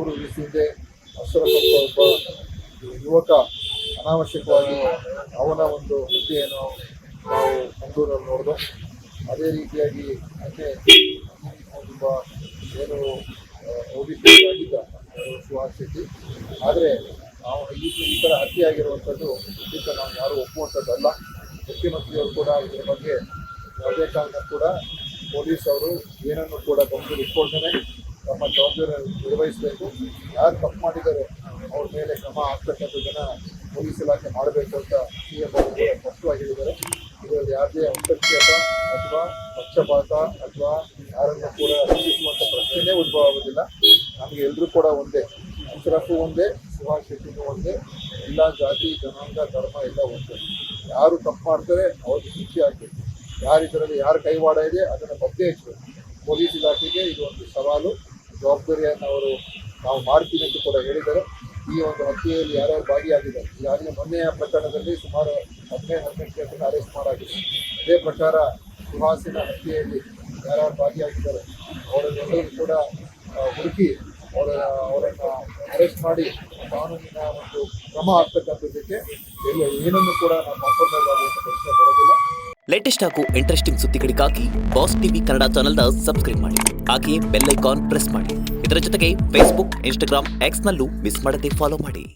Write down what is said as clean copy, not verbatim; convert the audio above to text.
3 ದಿವಸ ಹಿಂದೆ ಅಶ್ರಫ್ ಅಂತ ಒಬ್ಬ ಯುವಕ ಅನಾವಶ್ಯಕವಾಗಿ ಅವನ ಒಂದು ಹತ್ಯೆಯನ್ನು ನಾವು ಮಂಗಳೂರಲ್ಲಿ ನೋಡಿದೆ. ಅದೇ ರೀತಿಯಾಗಿ ಮೊನ್ನೆ ಒಬ್ಬ ಏನು ಆಗಿದ್ದ ಸುಹಾಸ್ ಶೆಟ್ಟಿ. ಆದರೆ ನಾವು ಈ ಥರ ಹತ್ಯೆ ಆಗಿರುವಂಥದ್ದು ಖಂಡಿತ ನಾವು ಯಾರೂ ಒಪ್ಪುವಂಥದ್ದಲ್ಲ. ಮುಖ್ಯಮಂತ್ರಿಯವರು ಕೂಡ ಇದರ ಬಗ್ಗೆ ಯಾವುದೇ ಕಾರಣ ಕೂಡ ಪೊಲೀಸ್ ಅವರು ಏನನ್ನು ಕೂಡ ಗಮನ ಇಟ್ಕೊಳ್ತಾನೆ ತಮ್ಮ ಜವಾಬ್ದಾರಿಯನ್ನು ನಿರ್ವಹಿಸಬೇಕು. ಯಾರು ತಪ್ಪು ಮಾಡಿದ್ದಾರೆ ಅವ್ರ ಮೇಲೆ ಕ್ರಮ ಆಗ್ತಕ್ಕಂಥದ್ದನ್ನು ಪೊಲೀಸ್ ಇಲಾಖೆ ಮಾಡಬೇಕು ಅಂತ CM ಅವರು ಸ್ಪಷ್ಟವಾಗಿ ಹೇಳಿದ್ದಾರೆ. ಇದರಲ್ಲಿ ಯಾವುದೇ ಹಸ್ತಕ್ಷೇಪ ಅಥವಾ ಪಕ್ಷಪಾತ ಅಥವಾ ಯಾರನ್ನು ಕೂಡ ರಕ್ಷಿಸುವಂಥ ಪ್ರಶ್ನೆಯೇ ಉದ್ಭವ ಆಗೋದಿಲ್ಲ. ನಮಗೆ ಎಲ್ಲರೂ ಕೂಡ ಒಂದೇ, ಅಶ್ರಫು ಒಂದೇ, ಸುಹಾಸ್ ಶೆಟ್ಟಿನೂ ಒಂದೇ, ಎಲ್ಲ ಜಾತಿ ಜನಾಂಗ ಧರ್ಮ ಎಲ್ಲ ಒಂದೇ. ಯಾರು ತಪ್ಪು ಮಾಡ್ತಾರೆ ಅವ್ರಿಗೆ ಶಿಕ್ಷೆ ಆಗಬೇಕು. ಯಾರು ಇದರಲ್ಲಿ ಯಾರ ಕೈವಾಡ ಇದೆ ಅದನ್ನು ಪತ್ತೆ ಹಚ್ಚಬೇಕು. ಪೊಲೀಸ್ ಇಲಾಖೆಗೆ ಇದು ಒಂದು ಸವಾಲು, ಜವಾಬ್ದಾರಿಯನ್ನು ನಾವು ಮಾಡ್ತೀವಿ ಅಂತ ಕೂಡ ಹೇಳಿದ್ದಾರೆ. ಈ ಒಂದು ಹತ್ಯೆಯಲ್ಲಿ ಯಾರ್ಯಾರು ಭಾಗಿಯಾಗಿದ್ದಾರೆ, ಈಗಾಗಲೇ ಮೊನ್ನೆಯ ಪ್ರಕರಣದಲ್ಲಿ ಸುಮಾರು 15-18 ಜನರನ್ನು ಅರೆಸ್ಟ್ ಮಾಡಾಗಿದೆ. ಅದೇ ಪ್ರಕಾರ ಸುಹಾಸಿನ ಹತ್ಯೆಯಲ್ಲಿ ಯಾರ್ಯಾರು ಭಾಗಿಯಾಗಿದ್ದಾರೆ ಅವರನ್ನೆಲ್ಲರೂ ಕೂಡ ಹುಡುಕಿ ಅವರನ್ನು ಅರೆಸ್ಟ್ ಮಾಡಿ ಕಾನೂನಿನ ಒಂದು ಕ್ರಮ ಆಗ್ತಕ್ಕಂಥದ್ದಕ್ಕೆ ಏನನ್ನು ಕೂಡ ನಮ್ಮ ಅಪರಾಧವಾಗುವಂಥ ಪ್ರಶ್ನೆ ಬರೋದಿಲ್ಲ. ಲೇಟೆಸ್ಟ್ ಹಾಗೂ ಇಂಟ್ರೆಸ್ಟಿಂಗ್ ಸುದ್ದಿಗಳಿಗಾಗಿ ಬಾಸ್ ಟಿವಿ ಕನ್ನಡ ಚಾನೆಲ್ನ ಸಬ್ಸ್ಕ್ರೈಬ್ ಮಾಡಿ. ಹಾಗೆಯೇ ಬೆಲ್ ಐಕಾನ್ ಪ್ರೆಸ್ ಮಾಡಿ. ಇದರ ಜೊತೆಗೆ ಫೇಸ್ಬುಕ್, ಇನ್ಸ್ಟಾಗ್ರಾಮ್, ಎಕ್ಸ್ನಲ್ಲೂ ಮಿಸ್ ಮಾಡದೆ ಫಾಲೋ ಮಾಡಿ.